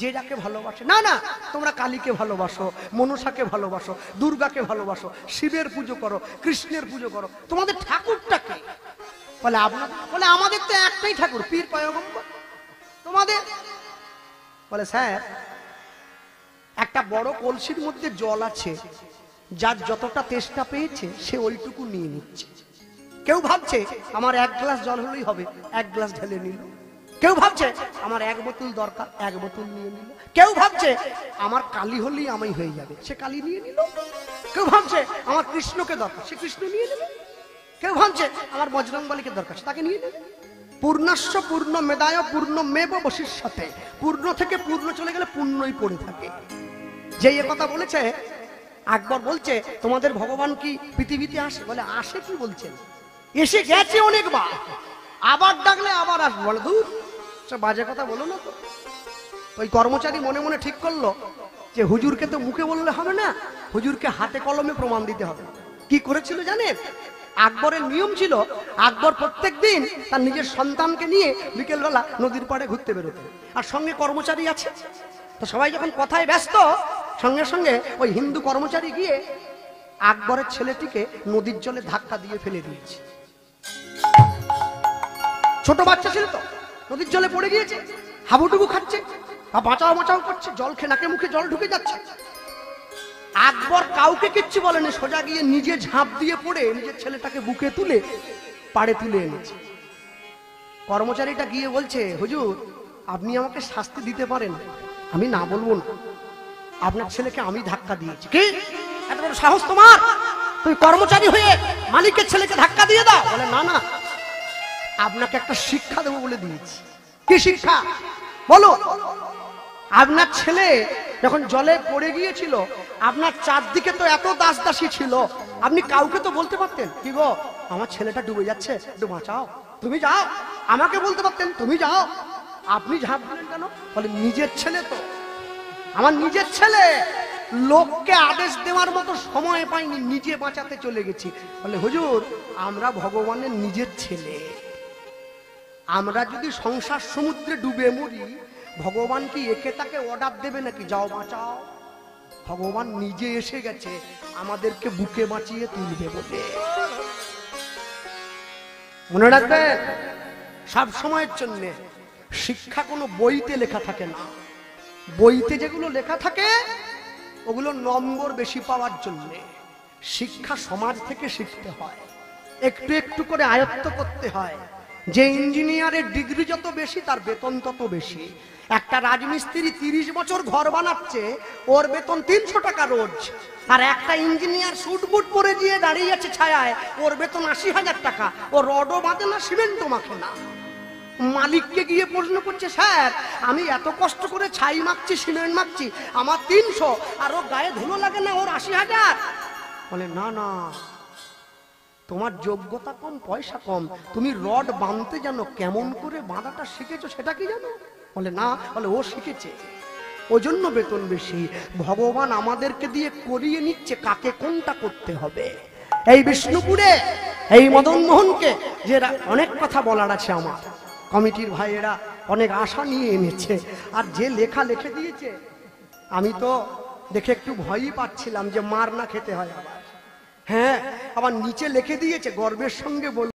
যে যাকে ভালোবাসে। না না, তোমরা কালীকে ভালোবাসো, মনসাকে ভালোবাসো, দুর্গাকে ভালোবাসো, শিবের পুজো করো, কৃষ্ণের পুজো করো, তোমাদের ঠাকুরটাকে বলে আপনাদের, বলে আমাদের তো একটাই ঠাকুর, পীর পয়গম্বর। তোমাদের বলে স্যার একটা বড় কলসির মধ্যে জল আছে, যার যতটা তেষ্টা পেয়েছে সে ওইটুকু নিয়ে নিচ্ছে। কেউ ভাবছে আমার 1 গ্লাস জল হলেই হবে, 1 গ্লাস ঢেলে নিল। কেউ ভাবছে আমার 1 বোতল দরকার, 1 বোতল নিয়ে নিল। কেউ ভাবছে আমার কালী হলেই আমি হয়ে যাবে, সে কালী নিয়ে নিল। কেউ ভাবছে আমার কৃষ্ণকে দরকার, সে কৃষ্ণ নিয়ে নেবে। কেউ ভাবছে আমার বজরংবলীকে দরকার, তাকে নিয়ে নেবে। পূর্ণস্য পূর্ণ মেদায় পূর্ণ মেব বশিষ্যতে, পূর্ণ থেকে পূর্ণ চলে গেলে পূর্ণই পড়ে থাকে। যে এ কথা বলেছে আকবর বলছে তোমাদের ভগবান কি পৃথিবীতে আসে? বলে আসে কি বলছেন, এসে গেছে অনেকবার, আবার ডাকলে আবার আসবে। বলে দূর, বাজে কথা বলো না তো। ওই কর্মচারী মনে মনে ঠিক করলো যে হুজুরকে তো মুখে বললে হবে না, হুজুরকে হাতে কলমে প্রমাণ দিতে হবে। কি করেছিল জানেন? আকবরের নিয়ম ছিল, আকবর প্রত্যেকদিন তার নিজের সন্তানকে নিয়ে বিকেলবেলা নদীর পাড়ে ঘুরতে বেরোতেন, আর সঙ্গে কর্মচারী আছে। তো সবাই যখন কথায় ব্যস্ত, সঙ্গে সঙ্গে ওই হিন্দু কর্মচারী গিয়ে আকবরের ছেলেটিকে নদীর জলে ধাক্কা দিয়ে ফেলে দিয়েছে। ছোট বাচ্চা ছিল তো, নদীর জলে পড়ে গিয়েছে, হাবুডুবু খাচ্ছে, বাঁচাও বাঁচাও করছে, জল খেয়ে নাকে মুখে জল ঢুকে যাচ্ছে। আকবর কাউকে কিচ্ছু বলেনি, সোজা গিয়ে নিজে ঝাঁপ দিয়ে পড়ে নিজের ছেলেটাকে বুকে তুলে পাড়ে তুলে এনেছে। কর্মচারীটা গিয়ে বলছে হুজুর আপনি আমাকে শাস্তি দিতে পারেন, আমি না বলবো না, আপনার ছেলেকে আমি ধাক্কা দিয়েছি। কি এত বড় সাহস তোমার, তুই কর্মচারী হয়ে মালিকের ছেলেকে ধাক্কা দিয়ে দাও? বলে না না, আপনাকে একটা শিক্ষা দেবো বলে দিয়েছি। কি শিক্ষা বলো? আপনার ছেলে যখন জলে পড়ে গিয়েছিল, আপনার চারদিকে তো এত দাস দাসী ছিল, আপনি কাউকে তো বলতে পারতেন কি গো আমার ছেলেটা ডুবে যাচ্ছে, একটু বাঁচাও, তুমি যাও। আমাকে বলতে পারতেন তুমি যাও, আপনি ঝাঁপ দিলেন কেন? বলে নিজের ছেলে তো, আমার নিজের ছেলে, লোককে আদেশ দেওয়ার মতো সময় পাইনি, নিজে বাঁচাতে চলে গেছি। বলে হুজুর আমরা ভগবানের নিজের ছেলে, আমরা যদি সংসার সমুদ্রে ডুবে মরি, ভগবান কি একে তাকে অর্ডার দেবে নাকি যাও বাঁচাও? ভগবান নিজে এসে গেছে আমাদেরকে বুকে বাঁচিয়ে তুলবে বলে। মনে রাখবেন সব সময়ের জন্য শিক্ষা কোনো বইতে লেখা থাকে না। বইতে যেগুলো লেখা থাকে ওগুলো নম্বর বেশি পাওয়ার জন্য। শিক্ষা সমাজ থেকে শিখতে হয়, একটু একটু করে আয়ত্ত করতে হয়। যে ইঞ্জিনিয়ারের ডিগ্রি যত বেশি তার বেতন তত বেশি। একটা রাজমিস্ত্রি 30 বছর ঘর বানাচ্ছে, ওর বেতন 300 টাকা রোজ। আর একটা ইঞ্জিনিয়ার স্যুট বুট পরে গিয়ে দাঁড়িয়ে আছে ছায়ায়, ওর বেতন 80,000 টাকা। ও রডও বাঁধে না, সিমেন্টও মাখে না। মালিককে গিয়ে প্রশ্ন করছে স্যার আমি এত কষ্ট করে ছাই মাখছি, সিমেন্ট মাখছি, আমার 300, আর ও গায়ে ধুলো লাগে না, ওর 80,000। বলে না না, তোমার যোগ্যতা কম, পয়সা কম, তুমি রড বাঁধতে জানো, কেমন করে বাঁধাটা শিখেছো সেটা কি জানো? বলে না। বলে ও শিখেছে, ওই জন্য বেতন বেশি। ভগবান আমাদেরকে দিয়ে করিয়ে নিচ্ছে কাকে কোনটা করতে হবে। এই বিষ্ণুপুরে এই মদন মোহনকে যে অনেক কথা বলার আছে, আমার কমিটির ভাইয়েরা অনেক আশা নিয়ে এনেছে, আর যে লেখা লিখে দিয়েছে আমি তো দেখে একটু ভয়ই পাচ্ছিলাম যে মার না খেতে হয় আবার। হ্যাঁ, আবার নিচে লিখে দিয়েছে গর্বের সঙ্গে বল